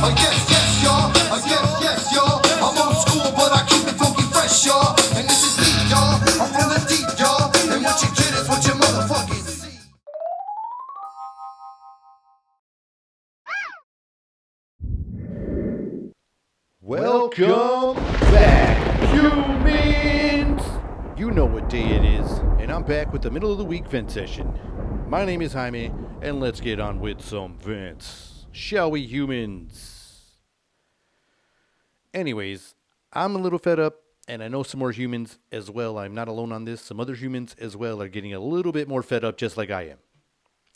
Yes, y'all. Yes, y'all. I'm old school, but I keep it funky fresh, y'all. And this is deep, y'all. I'm from the deep, y'all. And what you get is what you motherfucking see. Welcome back, humans! You know what day it is, and I'm back with the middle of the week vent session. My name is Jaime, and let's get on with some vents. Shall we, humans? Anyways, I'm a little fed up, and I know some more humans as well. I'm not alone on this. Some other humans as well are getting a little bit more fed up just like I am.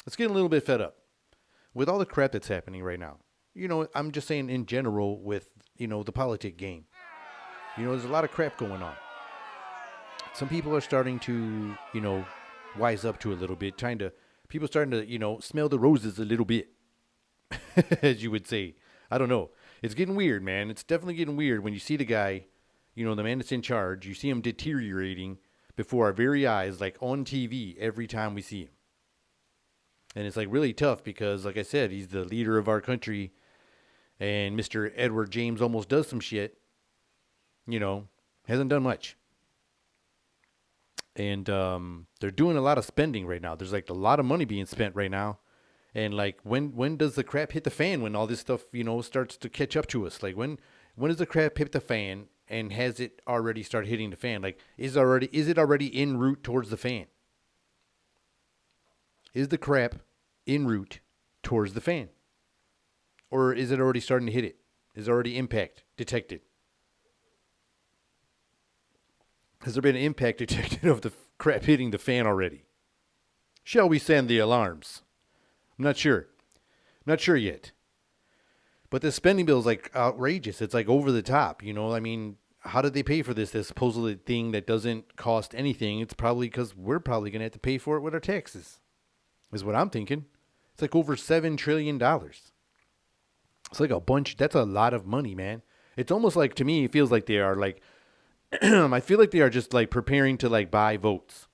Let's get a little bit fed up with all the crap that's happening right now. You know, I'm just saying in general with, the politic game. There's a lot of crap going on. Some people are starting to, wise up to a little bit, people starting to, smell the roses a little bit, as you would say. I don't know. It's getting weird, man. It's definitely getting weird when you see the guy, the man that's in charge, you see him deteriorating before our very eyes, like on TV every time we see him. And it's like really tough because, like I said, he's the leader of our country. And Mr. Edward James almost does some shit. Hasn't done much. And they're doing a lot of spending right now. There's like a lot of money being spent right now. And like when does the crap hit the fan when all this stuff, starts to catch up to us? Like when does the crap hit the fan, and has it already started hitting the fan? Like is it already en route towards the fan? Is the crap en route towards the fan? Or is it already starting to hit it? Is already impact detected? Has there been an impact detected of the crap hitting the fan already? Shall we send the alarms? I'm not sure. Not sure yet. But the spending bill is like outrageous. It's like over the top. I mean, how did they pay for this supposedly thing that doesn't cost anything? It's probably because we're probably going to have to pay for it with our taxes, is what I'm thinking. It's like over $7 trillion. It's like a bunch. That's a lot of money, man. It's almost like, to me, it feels like they are like, I feel like they are just like preparing to like buy votes.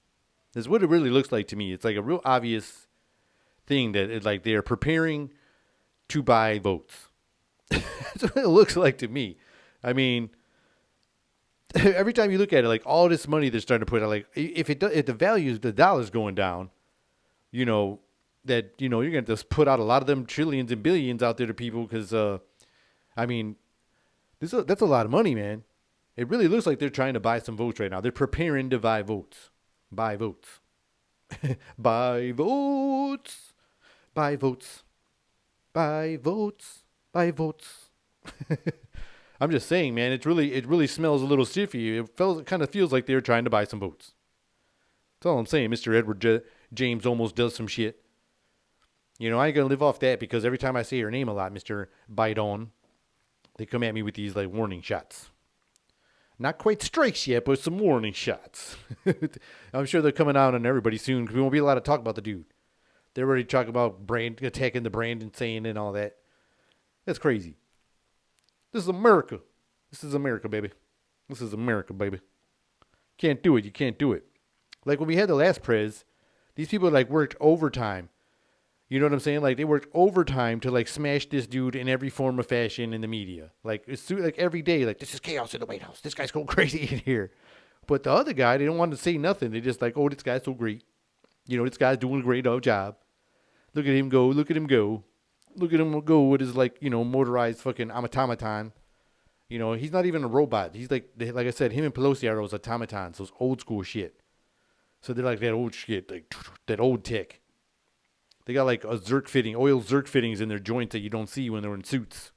That's what it really looks like to me. It's like a real obvious thing that it's like they're preparing to buy votes. That's what it looks like to me. I mean, every time you look at it, like all this money they're starting to put out, like if the value of the dollar's going down, that, you're going to just put out a lot of them trillions and billions out there to people because, I mean, that's a lot of money, man. It really looks like they're trying to buy some votes right now. They're preparing to buy votes. Buy votes. Buy votes. Buy votes. Buy votes. Buy votes. I'm just saying, man, it really smells a little stiffy. It kind of feels like they're trying to buy some votes. That's all I'm saying. Mr. Edward James almost does some shit. I ain't going to live off that because every time I say her name a lot, Mr. Biden, they come at me with these like warning shots. Not quite strikes yet, but some warning shots. I'm sure they're coming out on everybody soon because we won't be allowed to talk about the dude. They're already talking about attacking the brand and saying and all that. That's crazy. This is America. This is America, baby. This is America, baby. Can't do it. You can't do it. Like when we had the last Prez, these people like worked overtime. You know what I'm saying? Like they worked overtime to like smash this dude in every form of fashion in the media. Like it's like every day, like this is chaos in the White House. This guy's going crazy in here. But the other guy, they don't want to say nothing. They just like, oh, this guy's so great. This guy's doing a great job. Look at him go. Look at him go. Look at him go with his like, motorized fucking automaton. He's not even a robot. He's like I said, him and Pelosi are those automatons, those old school shit. So they're like that old shit, like that old tech. They got like oil zerk fittings in their joints that you don't see when they're in suits.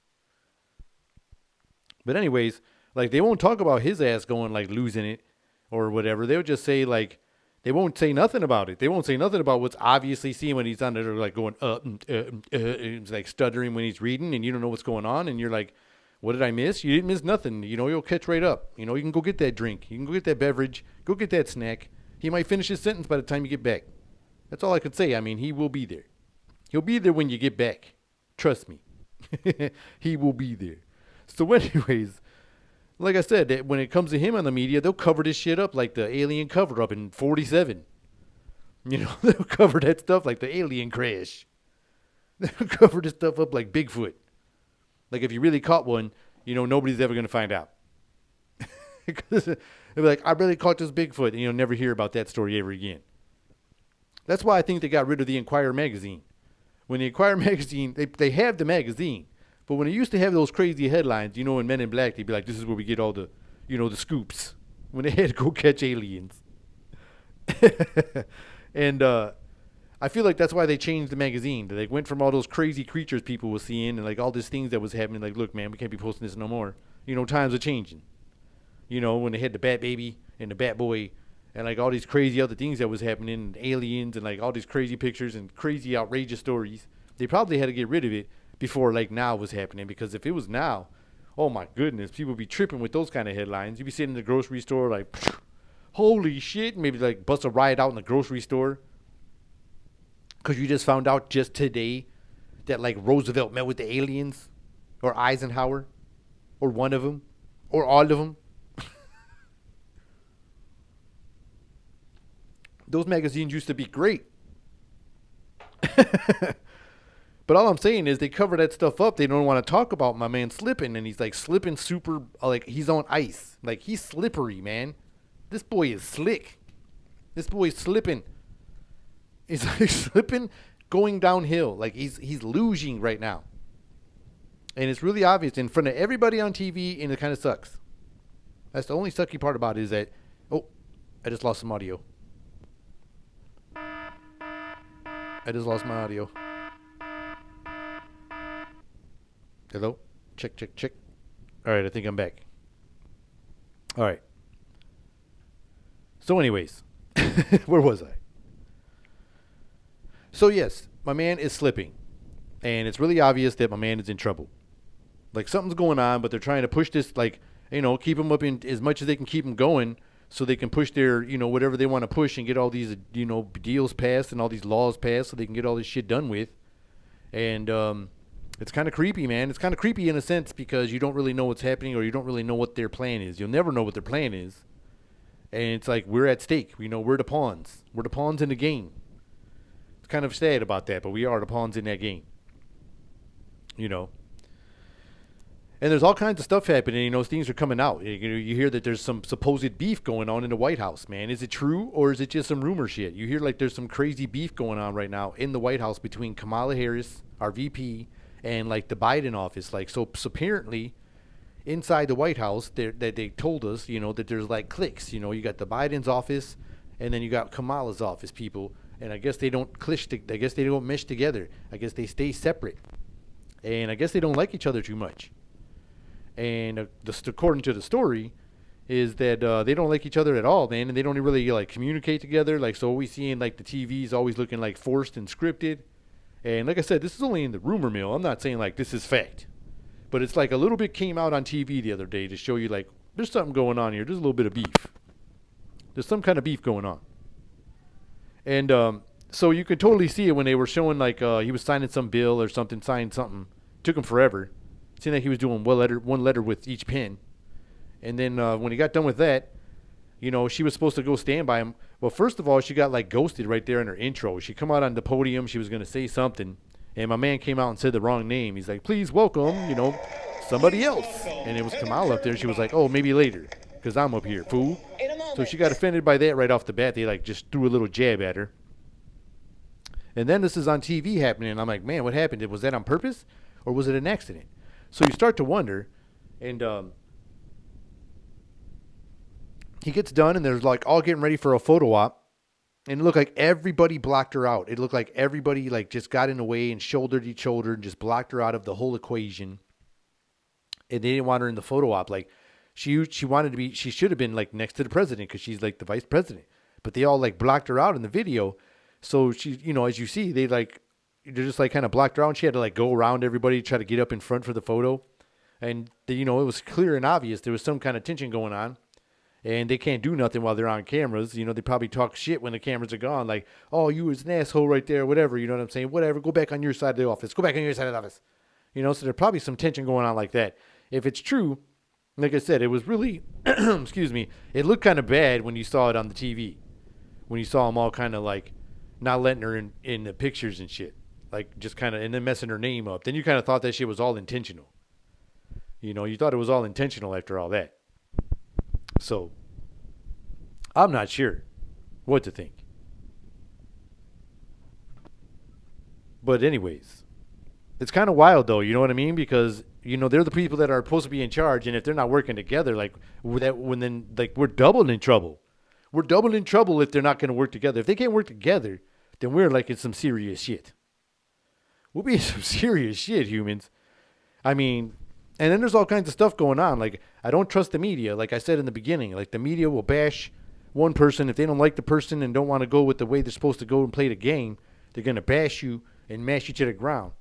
But anyways, like they won't talk about his ass going like losing it or whatever. They'll just say like, they won't say nothing about it. They won't say nothing about what's obviously seen when he's on there like going, it's like stuttering when he's reading and you don't know what's going on. And you're like, what did I miss? You didn't miss nothing. You'll catch right up. You can go get that drink. You can go get that beverage. Go get that snack. He might finish his sentence by the time you get back. That's all I could say. I mean, he will be there. He'll be there when you get back. Trust me. He will be there. So anyways, like I said, that when it comes to him on the media, they'll cover this shit up like the alien cover-up in 47. They'll cover that stuff like the alien crash. They'll cover this stuff up like Bigfoot. Like if you really caught one, nobody's ever going to find out. Because they'll be like, I really caught this Bigfoot, and you'll never hear about that story ever again. That's why I think they got rid of the Inquirer magazine. When the Inquirer magazine, they have the magazine, but when it used to have those crazy headlines, in Men in Black, they'd be like, this is where we get all the, the scoops. When they had to go catch aliens. And I feel like that's why they changed the magazine. They went from all those crazy creatures people were seeing and like all these things that was happening. Like, look, man, we can't be posting this no more. Times are changing. When they had the Bat Baby and the Bat Boy and like all these crazy other things that was happening, and aliens and like all these crazy pictures and crazy outrageous stories. They probably had to get rid of it before like now was happening, because if it was now, oh my goodness, people would be tripping with those kind of headlines. You'd be sitting in the grocery store like, holy shit, maybe like bust a riot out in the grocery store because you just found out just today that like Roosevelt met with the aliens, or Eisenhower, or one of them, or all of them. Those magazines used to be great. But all I'm saying is they cover that stuff up. They don't want to talk about my man slipping, and he's like slipping super, like he's on ice. Like he's slippery, man. This boy is slick. This boy is slipping. He's like slipping, going downhill. Like he's losing right now. And it's really obvious in front of everybody on TV, and it kind of sucks. That's the only sucky part about it, is that, oh, I just lost some audio. I just lost my audio. Hello? Check, check, check. All right, I think I'm back. All right. So anyways, where was I? So yes, my man is slipping. And it's really obvious that my man is in trouble. Like something's going on, but they're trying to push this, like, keep him up in as much as they can keep him going, so they can push their, whatever they want to push and get all these, deals passed and all these laws passed so they can get all this shit done with. And it's kind of creepy, man. It's kind of creepy in a sense because you don't really know what's happening, or you don't really know what their plan is. You'll never know what their plan is. And it's like we're at stake. We're the pawns. We're the pawns in the game. It's kind of sad about that, but we are the pawns in that game. And there's all kinds of stuff happening. Things are coming out. You hear that there's some supposed beef going on in the White House, man. Is it true, or is it just some rumor shit? You hear like there's some crazy beef going on right now in the White House between Kamala Harris, our VP, and like the Biden office. Like, so apparently inside the White House, that they told us, that there's like cliques. You got the Biden's office, and then you got Kamala's office people. And I guess they don't I guess they don't mesh together. I guess they stay separate. And I guess they don't like each other too much. And just according to the story, is that they don't like each other at all, man, and they don't really like communicate together. Like, so we see in like the TV's always looking like forced and scripted. And like I said, this is only in the rumor mill. I'm not saying like this is fact, but it's like a little bit came out on TV the other day to show you like there's something going on here. There's a little bit of beef. There's some kind of beef going on. And so you could totally see it when they were showing like he was signing some bill or something, signing something. Took him forever. Seemed like he was doing one letter with each pen. And then when he got done with that, she was supposed to go stand by him. Well, first of all, she got like ghosted right there in her intro. She come out on the podium. She was going to say something. And my man came out and said the wrong name. He's like, please welcome, somebody else. And it was Kamala up there. She was like, oh, maybe later, because I'm up here, fool. So she got offended by that right off the bat. They like just threw a little jab at her. And then this is on TV happening. And I'm like, man, what happened? Was that on purpose, or was it an accident? So you start to wonder, and he gets done, and there's like all getting ready for a photo op, and it looked like everybody blocked her out. It looked like everybody like just got in the way and shouldered each shoulder and just blocked her out of the whole equation. And they didn't want her in the photo op. Like she wanted to be, she should have been like next to the president because she's like the vice president. But they all like blocked her out in the video. So she, as you see, they're just like kind of blocked her out, and she had to like go around everybody to try to get up in front for the photo. And it was clear and obvious there was some kind of tension going on, and they can't do nothing while they're on cameras. They probably talk shit when the cameras are gone, like, oh, you was an asshole right there, whatever. You know what I'm saying? Whatever. Go back on your side of the office. Go back on your side of the office. So there's probably some tension going on like that. If it's true, like I said, it was really, excuse me, it looked kind of bad when you saw it on the TV, when you saw them all kind of like not letting her in the pictures and shit. Like just kind of, and then messing her name up. Then you kind of thought that shit was all intentional. You thought it was all intentional after all that. So, I'm not sure what to think. But anyways, it's kind of wild though, you know what I mean? Because they're the people that are supposed to be in charge, and if they're not working together, like we're double in trouble. We're double in trouble if they're not going to work together. If they can't work together, then we're like in some serious shit. We'll be in some serious shit, humans. I mean, and then there's all kinds of stuff going on. Like, I don't trust the media. Like I said in the beginning, like the media will bash one person if they don't like the person and don't want to go with the way they're supposed to go and play the game. They're going to bash you and mash you to the ground.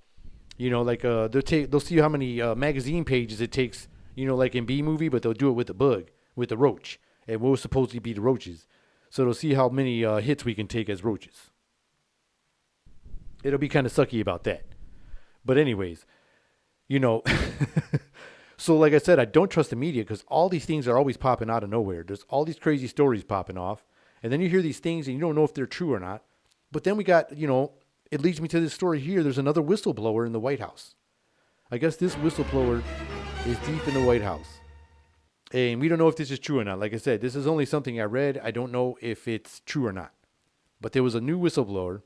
They'll see how many magazine pages it takes, like in B-movie, but they'll do it with the bug, with the roach. And we'll supposedly be the roaches. So they'll see how many hits we can take as roaches. It'll be kind of sucky about that. But anyways, so like I said, I don't trust the media because all these things are always popping out of nowhere. There's all these crazy stories popping off. And then you hear these things and you don't know if they're true or not. But then we got, it leads me to this story here. There's another whistleblower in the White House. I guess this whistleblower is deep in the White House. And we don't know if this is true or not. Like I said, this is only something I read. I don't know if it's true or not. But there was a new whistleblower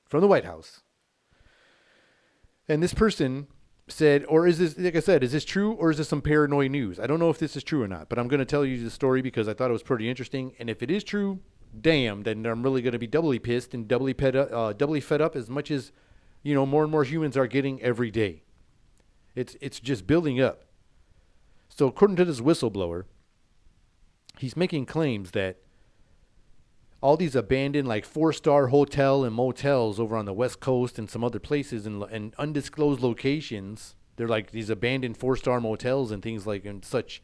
from the White House. And this person said, or is this, like I said, is this true or is this some paranoid news? I don't know if this is true or not. But I'm going to tell you the story because I thought it was pretty interesting. And if it is true, damn, then I'm really going to be doubly pissed and doubly fed up as much as, more and more humans are getting every day. It's just building up. So according to this whistleblower, he's making claims that all these abandoned like 4-star hotel and motels over on the West Coast and some other places and undisclosed locations, they're like these abandoned 4-star motels and things like and such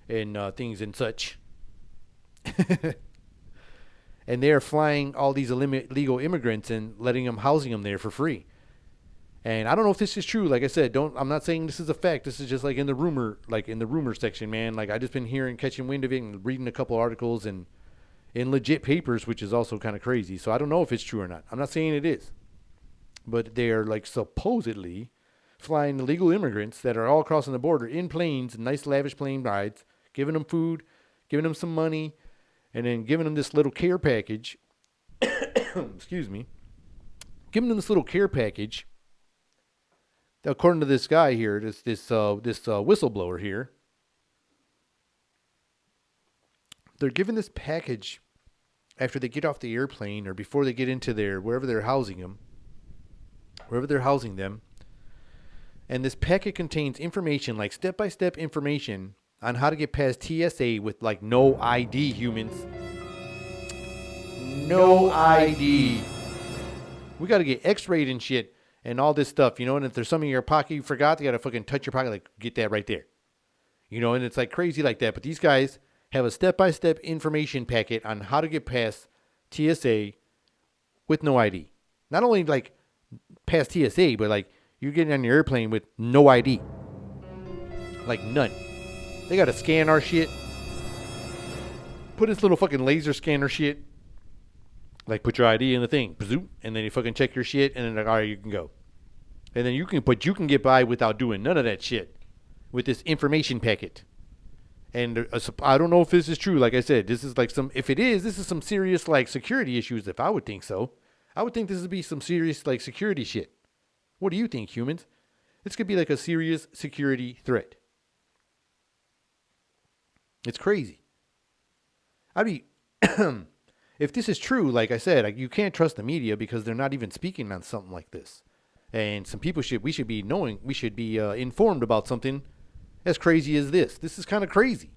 and things and such. And they're flying all these illegal immigrants and housing them there for free. And I don't know if this is true. Like I said, I'm not saying this is a fact. This is just like in the rumor section, man. Like I just been catching wind of it and reading a couple articles and in legit papers, which is also kind of crazy. So I don't know if it's true or not. I'm not saying it is. But they are like supposedly flying illegal immigrants that are all crossing the border in planes, nice lavish plane rides, giving them food, giving them some money, and then giving them this little care package. Excuse me. Giving them this little care package. According to this guy here, this whistleblower here, they're given this package after they get off the airplane or before they get into wherever they're housing them. And this packet contains information, like step-by-step information on how to get past TSA with like no ID, humans. No ID. We got to get x-rayed and shit. And all this stuff, and if there's something in your pocket you forgot, you got to fucking touch your pocket, like, get that right there. And it's like crazy like that. But these guys have a step-by-step information packet on how to get past TSA with no ID. Not only, like, past TSA, but, like, you're getting on your airplane with no ID. Like, none. They got to scan our shit. Put this little fucking laser scanner shit. Like, put your ID in the thing, and then you fucking check your shit, and then all right, you can go. And then you can get by without doing none of that shit with this information packet. And I don't know if this is true. Like I said, this is like if it is, this is some serious like security issues. If I would think so, I would think this would be some serious like security shit. What do you think, humans? This could be like a serious security threat. It's crazy. I mean. If this is true, like I said, you can't trust the media because they're not even speaking on something like this. And some people we should be informed about something as crazy as this. This is kind of crazy.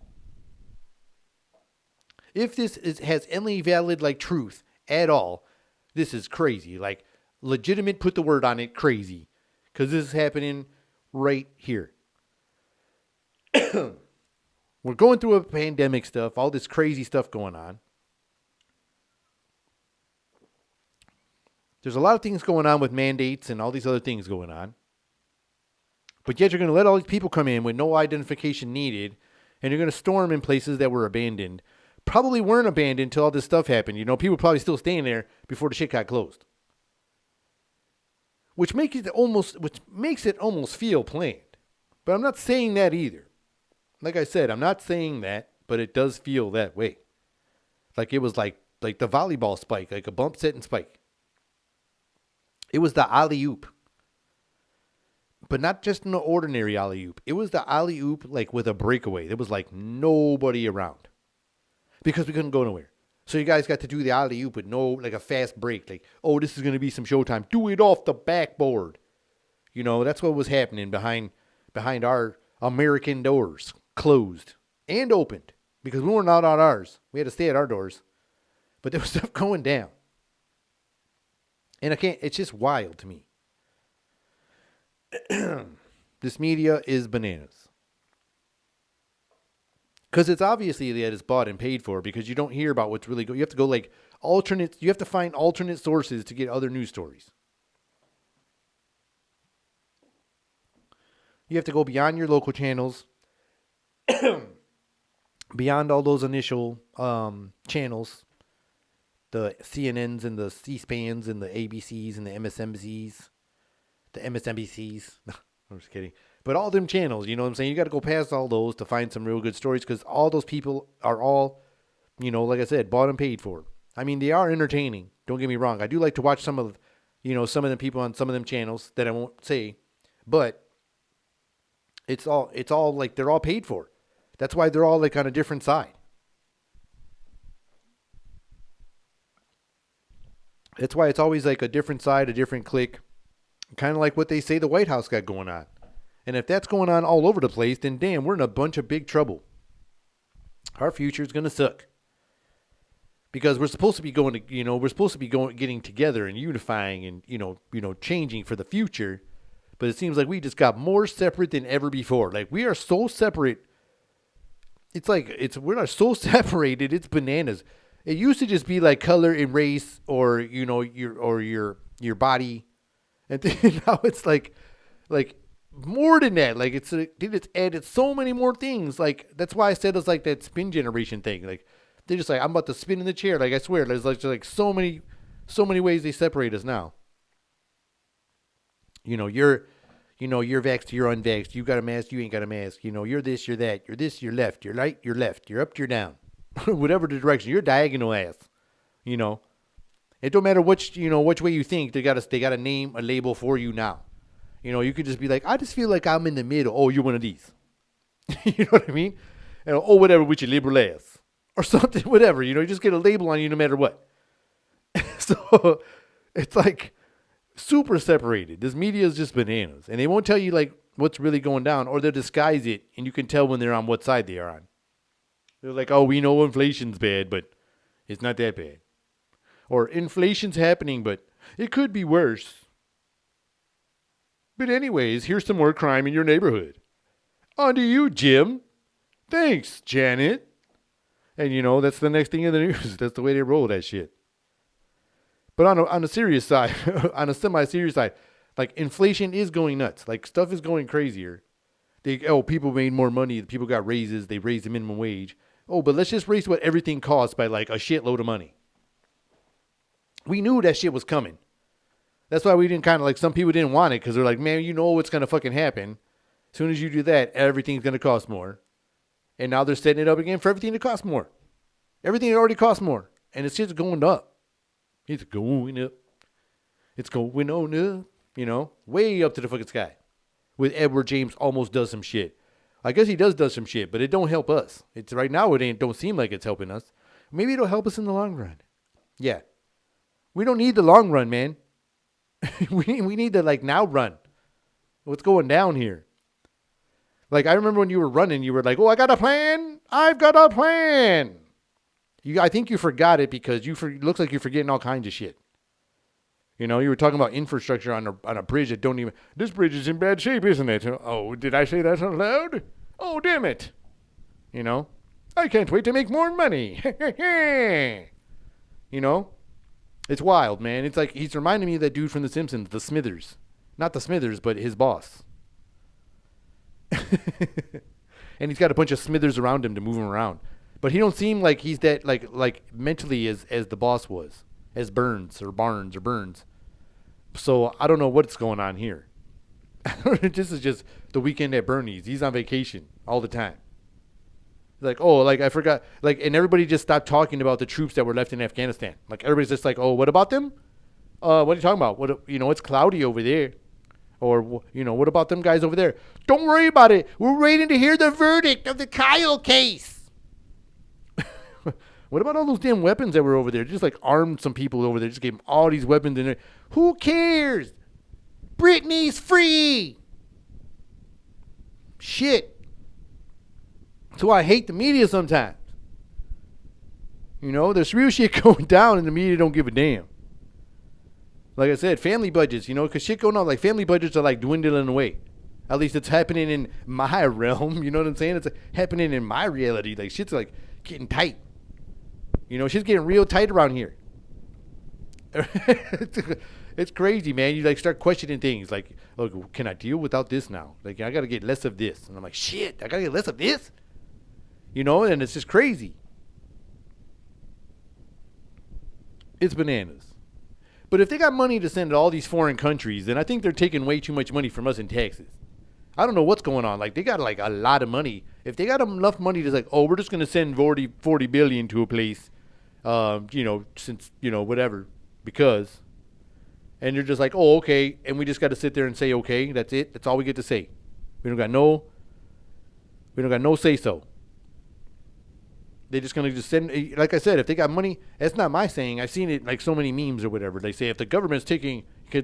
If this has any valid like truth at all, this is crazy. Like legitimate, put the word on it, crazy. Because this is happening right here. We're going through a pandemic stuff, all this crazy stuff going on. There's a lot of things going on with mandates and all these other things going on. But yet you're going to let all these people come in with no identification needed, and you're going to storm in places that were abandoned. Probably weren't abandoned until all this stuff happened. People probably still staying there before the shit got closed. Which makes it almost feel planned. But I'm not saying that either. Like I said, I'm not saying that, but it does feel that way. Like it was like the volleyball spike, like a bump set and spike. It was the alley-oop. But not just an ordinary alley-oop. It was the alley-oop like with a breakaway. There was like nobody around. Because we couldn't go nowhere. So you guys got to do the alley-oop with no, like a fast break. Like, oh, this is going to be some showtime. Do it off the backboard. You know, that's what was happening behind our American doors. Closed and opened. Because we weren't out on ours. We had to stay at our doors. But there was stuff going down. And it's just wild to me. This media is bananas. Because it's obviously that it's bought and paid for, because you don't hear about what's really going. You have to go like you have to find alternate sources to get other news stories. You have to go beyond your local channels, beyond all those initial channels, the CNNs and the C-SPANs and the ABCs and the MSNBCs. The MSNBCs. No, I'm just kidding. But all them channels, you know what I'm saying? You got to go past all those to find some real good stories, because all those people are all, you know, like I said, bought and paid for. I mean, they are entertaining. Don't get me wrong. I do like to watch some of them people on some of them channels that I won't say, but it's all like they're all paid for. That's why they're all like on a different side. That's why it's always like a different side, a different clique. Kind of like what they say the White House got going on. And if that's going on all over the place, then damn, we're in a bunch of big trouble. Our future is going to suck. Because we're supposed to be getting together and unifying and, changing for the future. But it seems like we just got more separate than ever before. Like, we are so separate. We're not so separated. It's bananas. It used to just be like color and race or, your body. And then now it's like more than that. Like it's added so many more things. Like that's why I said it's like that spin generation thing. Like they're just like, I'm about to spin in the chair. Like I swear, there's like so many ways they separate us now. You're vaxxed, you're unvaxxed. You got a mask, you ain't got a mask. You're this, you're that. You're this, you're left. You're right, you're left. You're up, you're down. Whatever the direction. You're diagonal ass. It don't matter which way you think. They got a name, a label for you now. You could just be like, I just feel like I'm in the middle. Oh, you're one of these. You know what I mean? And, oh, whatever with your liberal ass or something, whatever. You just get a label on you no matter what. So it's like super separated. This media is just bananas, and they won't tell you like what's really going down, or they'll disguise it, and you can tell when they're on what side they are on. They're like, oh, we know inflation's bad, but it's not that bad. Or inflation's happening, but it could be worse. But anyways, here's some more crime in your neighborhood. On to you, Jim. Thanks, Janet. And that's the next thing in the news. That's the way they roll that shit. But on a serious side, on a semi-serious side, like inflation is going nuts. Like stuff is going crazier. People made more money. People got raises. They raised the minimum wage. Oh, but let's just raise what everything costs by like a shitload of money. We knew that shit was coming. That's why we didn't some people didn't want it, because they're like, man, what's going to fucking happen. As soon as you do that, everything's going to cost more. And now they're setting it up again for everything to cost more. Everything already costs more. And it's just going up. It's going up. It's going on up. Way up to the fucking sky. With Edward James almost does some shit. I guess he does some shit, but it don't help us. It's right now it don't seem like it's helping us. Maybe it'll help us in the long run. Yeah. We don't need the long run, man. we need the now run. What's going down here? Like, I remember when you were running, you were like, oh, I got a plan. I've got a plan. I think you forgot it because looks like you're forgetting all kinds of shit. You were talking about infrastructure on a bridge that don't even, this bridge is in bad shape, isn't it? Oh, did I say that out loud? Oh, damn it. I can't wait to make more money. It's wild, man. It's like he's reminding me of that dude from The Simpsons, the Smithers. Not the Smithers, but his boss. And he's got a bunch of Smithers around him to move him around. But he don't seem like he's that like mentally as the boss was, as Barnes. So I don't know what's going on here. This is just the weekend at Bernie's. He's on vacation all the time. Like, oh, like I forgot, like, and everybody just stopped talking about the troops that were left in Afghanistan. Like, everybody's just like, oh, what about them? What are you talking about? What, it's cloudy over there. Or, what about them guys over there? Don't worry about it. We're waiting to hear the verdict of the Kyle case. What about all those damn weapons that were over there? Just like armed some people over there. Just gave them all these weapons in there. Who cares? Britney's free. Shit. That's why I hate the media sometimes. There's real shit going down and the media don't give a damn. Like I said, family budgets, because shit going on. Like, family budgets are like dwindling away. At least it's happening in my realm. You know what I'm saying? It's happening in my reality. Like, shit's like getting tight. Shit's getting real tight around here. It's crazy, man. You like start questioning things. Like, look, can I deal without this now? Like, I got to get less of this. And I'm like, shit, I got to get less of this? And it's just crazy. It's bananas. But if they got money to send to all these foreign countries, then I think they're taking way too much money from us in taxes. I don't know what's going on. Like, they got like a lot of money. If they got enough money to like, oh, we're just going to send 40 billion to a place, since, whatever, because, and you're just like, oh, okay. And we just got to sit there and say, okay, that's it. That's all we get to say. We don't got no say so. They're just going to just send, like I said, if they got money, that's not my saying. I've seen it like so many memes or whatever. They say if the government's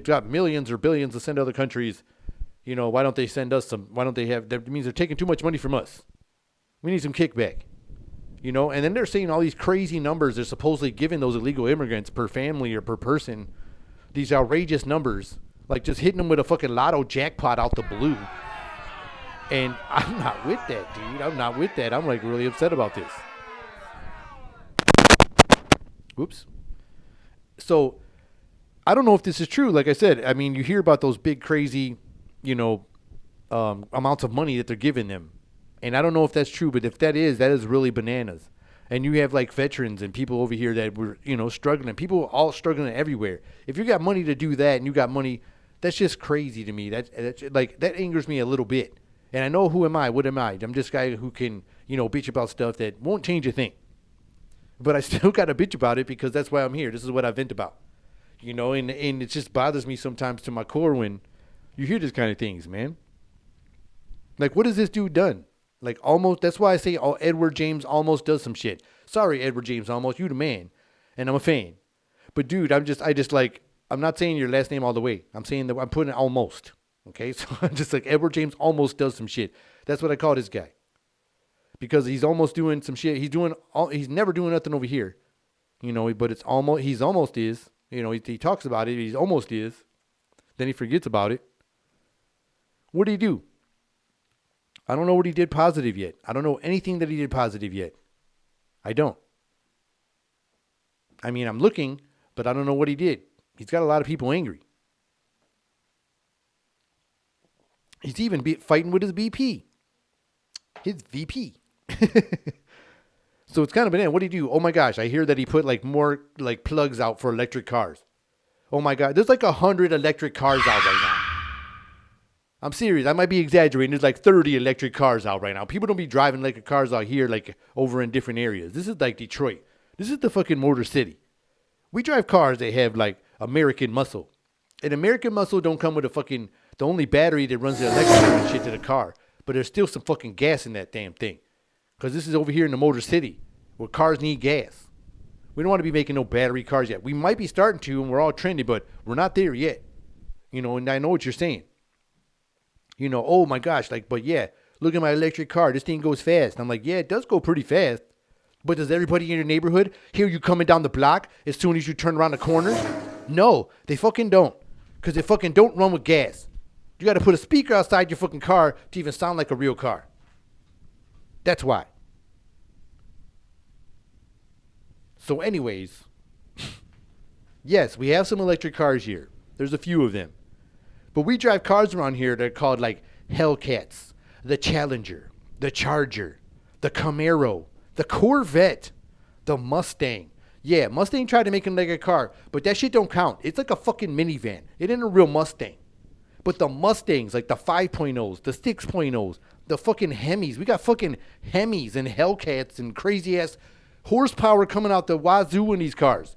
got millions or billions to send to other countries, why don't they send us some? Why don't they have? That means they're taking too much money from us. We need some kickback. And then they're saying all these crazy numbers they're supposedly giving those illegal immigrants per family or per person. These outrageous numbers, like just hitting them with a fucking lotto jackpot out the blue. And I'm not with that, dude. I'm not with that. I'm like really upset about this. Whoops. So I don't know if this is true. Like I said, I mean, you hear about those big crazy, amounts of money that they're giving them. And I don't know if that's true, but if that is really bananas. And you have like veterans and people over here that were, struggling. People all struggling everywhere. If you got money to do that and you got money, that's just crazy to me. That's like, that angers me a little bit. And I know who am I? What am I? I'm just a guy who can, bitch about stuff that won't change a thing. But I still got to bitch about it because that's why I'm here. This is what I vent about. And it just bothers me sometimes to my core when you hear this kind of things, man. Like, what has this dude done? Like, almost, that's why I say Edward James almost does some shit. Sorry, Edward James almost, you the man. And I'm a fan. But dude, I'm not saying your last name all the way. I'm saying that I'm putting it almost. Okay, so I'm just like, Edward James almost does some shit. That's what I call this guy. Because he's almost doing some shit. He's never doing nothing over here. But it's almost, he's almost is. He talks about it, he's almost is. Then he forgets about it. What did he do? I don't know what he did positive yet. I don't know anything that he did positive yet. I don't. I mean, I'm looking, but I don't know what he did. He's got a lot of people angry. He's even fighting with his VP. His VP. So it's kind of banana. What did he do? Oh my gosh, I hear that he put like more like plugs out for electric cars. Oh my God, there's like 100 electric cars out right now. I'm serious. I might be exaggerating. There's like 30 electric cars out right now. People don't be driving electric cars out here like over in different areas. This is like Detroit. This is the fucking Motor City. We drive cars that have like American muscle. And American muscle don't come with the only battery that runs the electric and shit to the car. But there's still some fucking gas in that damn thing. Because this is over here in the Motor City where cars need gas. We don't want to be making no battery cars yet. We might be starting to, and we're all trendy, but we're not there yet. And I know what you're saying. Oh my gosh, but yeah, look at my electric car. This thing goes fast. I'm like, yeah, it does go pretty fast. But does everybody in your neighborhood hear you coming down the block as soon as you turn around the corner? No, they fucking don't. Because they fucking don't run with gas. You got to put a speaker outside your fucking car to even sound like a real car. That's why. So anyways, yes, we have some electric cars here. There's a few of them. But we drive cars around here that are called like Hellcats, the Challenger, the Charger, the Camaro, the Corvette, the Mustang. Yeah, Mustang tried to make it like a car, but that shit don't count. It's like a fucking minivan. It ain't a real Mustang. But the Mustangs, like the 5.0s, the 6.0s, the fucking Hemis. We got fucking Hemis and Hellcats and crazy ass horsepower coming out the wazoo in these cars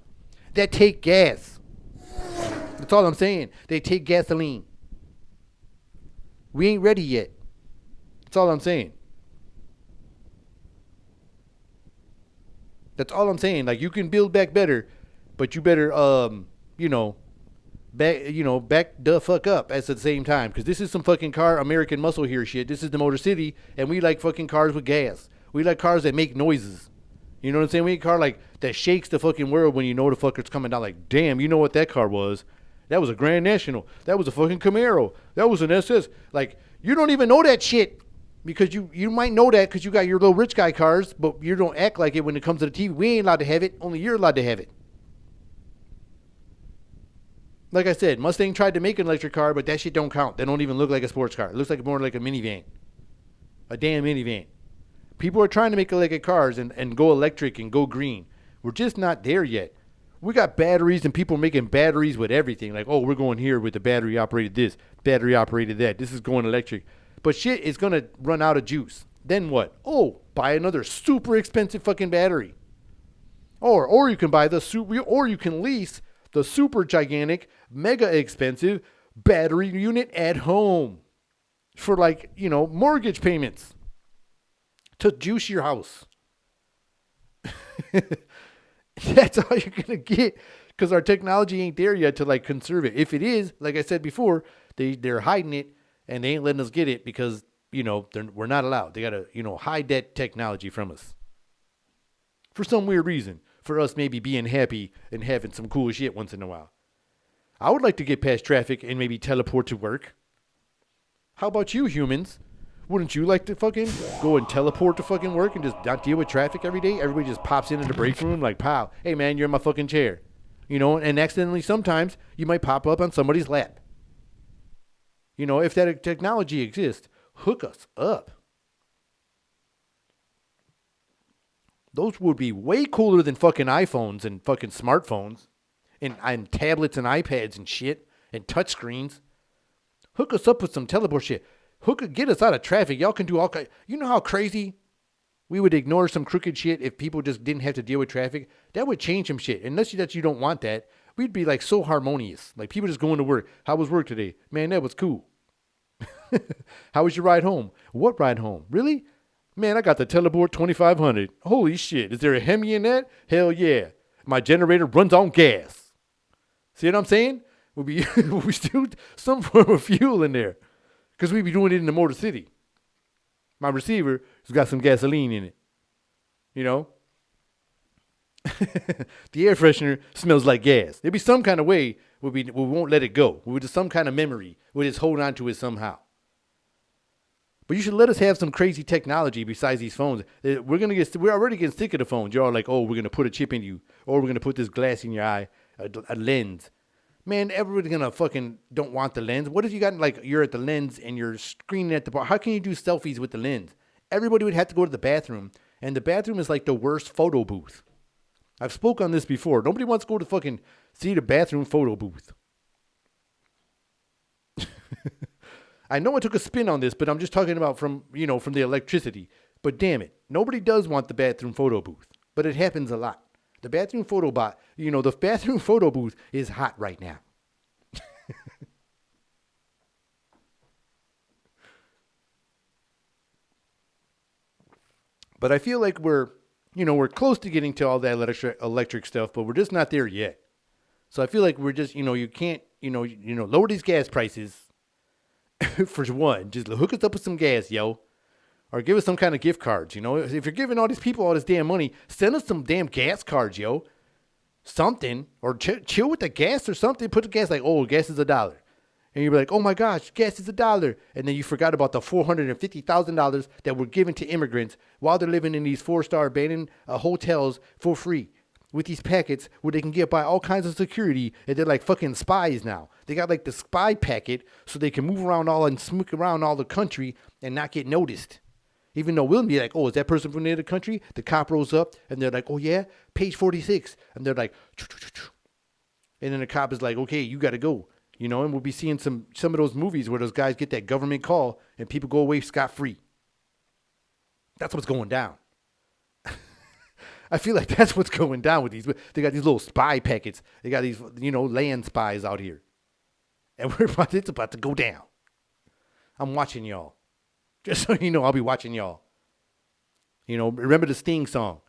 that take gas. That's all I'm saying. They take gasoline. We ain't ready yet. That's all I'm saying. That's all I'm saying. Like, you can build back better, but you better, back the fuck up at the same time. Because this is some fucking car American muscle here shit. This is the Motor City, and we like fucking cars with gas. We like cars that make noises. You know what I'm saying? We need a car like that shakes the fucking world when you know the fucker's coming down. Like, damn, you know what that car was? That was a Grand National. That was a fucking Camaro. That was an SS. Like, you don't even know that shit. Because you might know that because you got your little rich guy cars, but you don't act like it when it comes to the TV. We ain't allowed to have it. Only you're allowed to have it. Like I said, Mustang tried to make an electric car, but that shit don't count. They don't even look like a sports car. It looks like more like a minivan. A damn minivan. People are trying to make electric cars and go electric and go green. We're just not there yet. We got batteries and people making batteries with everything. Like, oh, we're going here with the battery operated this, battery operated that. This is going electric. But shit is going to run out of juice. Then what? Oh, buy another super expensive fucking battery. Or you can buy or you can lease the super gigantic, mega expensive battery unit at home for mortgage payments to juice your house. That's all you're going to get because our technology ain't there yet to conserve it. If it is, like I said before, they're hiding it. And they ain't letting us get it because, we're not allowed. They got to, hide that technology from us. For some weird reason. For us maybe being happy and having some cool shit once in a while. I would like to get past traffic and maybe teleport to work. How about you, humans? Wouldn't you like to fucking go and teleport to fucking work and just not deal with traffic every day? Everybody just pops into the break room like, pow, hey man, you're in my fucking chair. And accidentally sometimes you might pop up on somebody's lap. If that technology exists, hook us up. Those would be way cooler than fucking iPhones and fucking smartphones and tablets and iPads and shit and touchscreens. Hook us up with some teleport shit. Get us out of traffic. Y'all can do all kinds. You know how crazy we would ignore some crooked shit if people just didn't have to deal with traffic? That would change some shit. Unless you don't want that. We'd be so harmonious. Like people just going to work. How was work today? Man, that was cool. How was your ride home? What ride home? Really? Man, I got the teleport 2500. Holy shit. Is there a Hemi in that? Hell yeah. My generator runs on gas. See what I'm saying? We'll be still some form of fuel in there. Because we be doing it in the Motor City. My receiver has got some gasoline in it. The air freshener smells like gas. There'll be some kind of way we won't let it go. We'll just some kind of memory. We'll just hold on to it somehow. But you should let us have some crazy technology besides these phones. We're already getting sick of the phones. You're all like, oh, we're going to put a chip in you. Or we're going to put this glass in your eye, a lens. Man, everybody's going to fucking don't want the lens. What if you got you're at the lens and you're screening at the bar? How can you do selfies with the lens? Everybody would have to go to the bathroom. And the bathroom is like the worst photo booth. I've spoke on this before. Nobody wants to go to fucking see the bathroom photo booth. I know I took a spin on this, but I'm just talking about from the electricity. But damn it, nobody does want the bathroom photo booth. But it happens a lot. The bathroom photo the bathroom photo booth is hot right now. But I feel like we're close to getting to all that electric stuff, but we're just not there yet. So I feel like we're just, you can't, lower these gas prices. For one, just hook us up with some gas, yo. Or give us some kind of gift cards, If you're giving all these people all this damn money, send us some damn gas cards, yo. Something. Or chill with the gas or something. Put the gas gas is $1. And you'll be like, oh my gosh, gas is $1. And then you forgot about the $450,000 that were given to immigrants while they're living in these 4-star abandoned hotels for free. With these packets where they can get by all kinds of security, and they're like fucking spies now. They got the spy packet so they can move around and smoke around all the country and not get noticed. Even though we'll be like, oh, is that person from the other country? The cop rolls up and they're like, oh yeah, page 46. And they're like, choo, choo, choo, choo. And then the cop is like, okay, you got to go. You know, and we'll be seeing some of those movies where those guys get that government call and people go away scot-free. That's what's going down. I feel like that's what's going down with these. They got these little spy packets. They got these, land spies out here. And it's about to go down. I'm watching y'all. Just so you know, I'll be watching y'all. Remember the Sting song.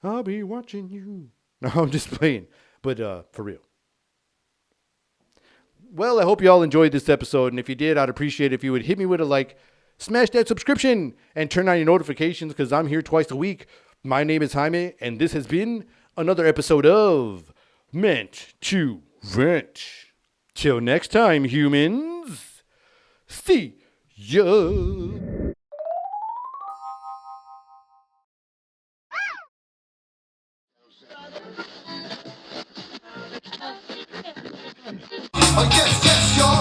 I'll be watching you. No, I'm just playing. But for real. Well, I hope you all enjoyed this episode. And if you did, I'd appreciate it if you would hit me with a like, smash that subscription, and turn on your notifications because I'm here twice a week. My name is Jaime, and this has been another episode of Meant to Vent. Till next time, humans. See ya. Yes, yes, y'all.